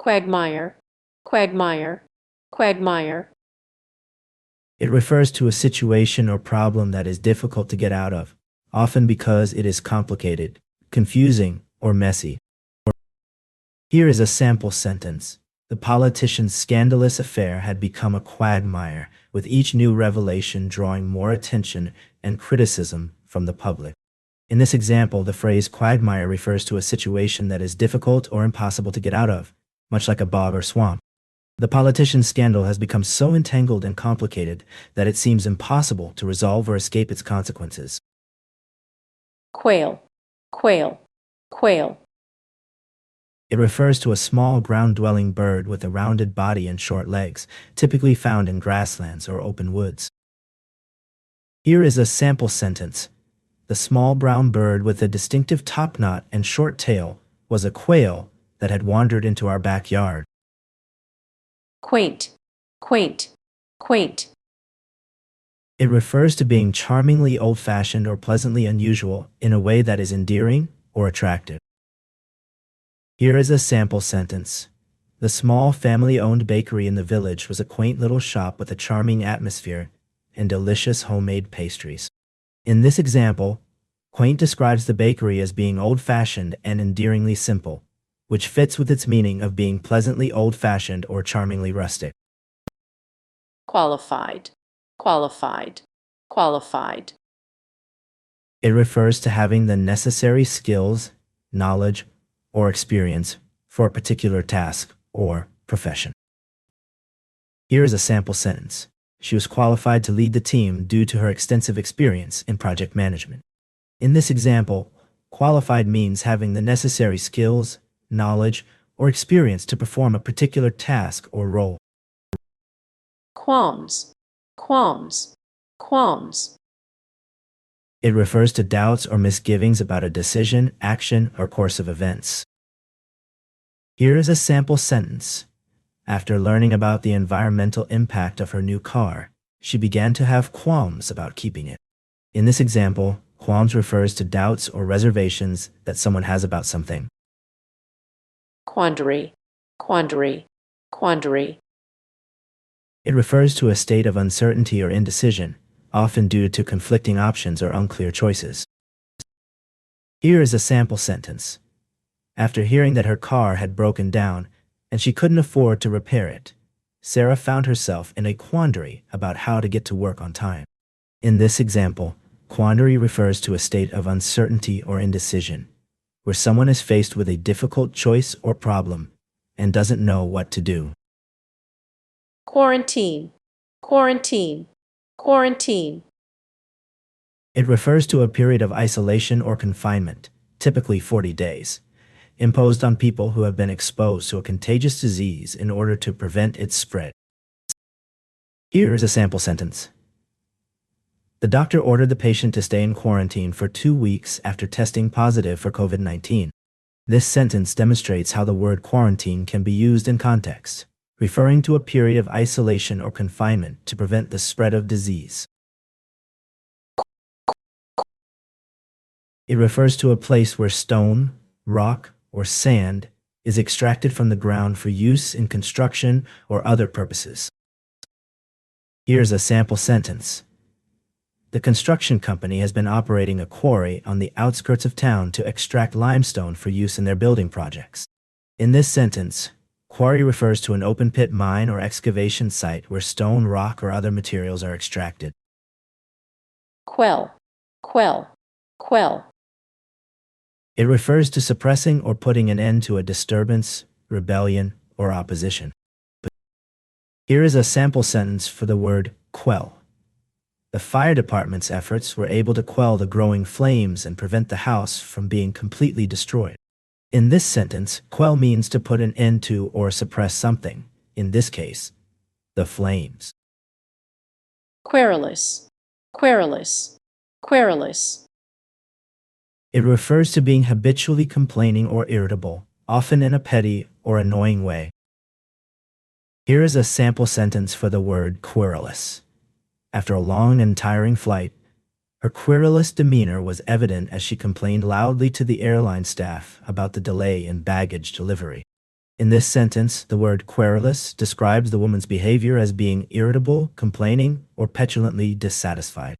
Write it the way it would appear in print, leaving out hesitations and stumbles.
quagmire, quagmire, quagmire. It refers to a situation or problem that is difficult to get out of, often because it is complicated, confusing, or messy. Here is a sample sentence. The politician's scandalous affair had become a quagmire, with each new revelation drawing more attention and criticism from the public. In this example, the phrase quagmire refers to a situation that is difficult or impossible to get out of, much like a bog or swamp. The politician's scandal has become so entangled and complicated that it seems impossible to resolve or escape its consequences. Quail, quail, quail. It refers to a small ground-dwelling bird with a rounded body and short legs, typically found in grasslands or open woods. Here is a sample sentence. The small brown bird with a distinctive topknot and short tail was a quail that had wandered into our backyard. Quaint, quaint, quaint. It refers to being charmingly old-fashioned or pleasantly unusual in a way that is endearing or attractive. Here is a sample sentence. The small family-owned bakery in the village was a quaint little shop with a charming atmosphere and delicious homemade pastries. In this example, quaint describes the bakery as being old-fashioned and endearingly simple, which fits with its meaning of being pleasantly old-fashioned or charmingly rustic. Qualified, qualified, qualified. It refers to having the necessary skills, knowledge, or experience for a particular task or profession. Here is a sample sentence. She was qualified to lead the team due to her extensive experience in project management. In this example, qualified means having the necessary skills, knowledge, or experience to perform a particular task or role. Qualms, qualms, qualms. It refers to doubts or misgivings about a decision, action, or course of events. Here is a sample sentence. After learning about the environmental impact of her new car, she began to have qualms about keeping it. In this example, qualms refers to doubts or reservations that someone has about something. Quandary, quandary, quandary. It refers to a state of uncertainty or indecision, often due to conflicting options or unclear choices. Here is a sample sentence. After hearing that her car had broken down and she couldn't afford to repair it, Sarah found herself in a quandary about how to get to work on time. In this example, quandary refers to a state of uncertainty or indecision, where someone is faced with a difficult choice or problem and doesn't know what to do. Quarantine, quarantine, quarantine. It refers to a period of isolation or confinement, typically 40 days, imposed on people who have been exposed to a contagious disease in order to prevent its spread. Here is a sample sentence. The doctor ordered the patient to stay in quarantine for 2 weeks after testing positive for COVID-19. This sentence demonstrates how the word quarantine can be used in context, referring to a period of isolation or confinement to prevent the spread of disease. It refers to a place where stone, rock, or sand is extracted from the ground for use in construction or other purposes. Here's a sample sentence. The construction company has been operating a quarry on the outskirts of town to extract limestone for use in their building projects. In this sentence, quarry refers to an open-pit mine or excavation site where stone, rock, or other materials are extracted. Quell, quell, quell. It refers to suppressing or putting an end to a disturbance, rebellion, or opposition. Here is a sample sentence for the word quell. The fire department's efforts were able to quell the growing flames and prevent the house from being completely destroyed. In this sentence, quell means to put an end to or suppress something, in this case, the flames. Querulous, querulous, querulous. It refers to being habitually complaining or irritable, often in a petty or annoying way. Here is a sample sentence for the word querulous. After a long and tiring flight, her querulous demeanor was evident as she complained loudly to the airline staff about the delay in baggage delivery. In this sentence, the word querulous describes the woman's behavior as being irritable, complaining, or petulantly dissatisfied.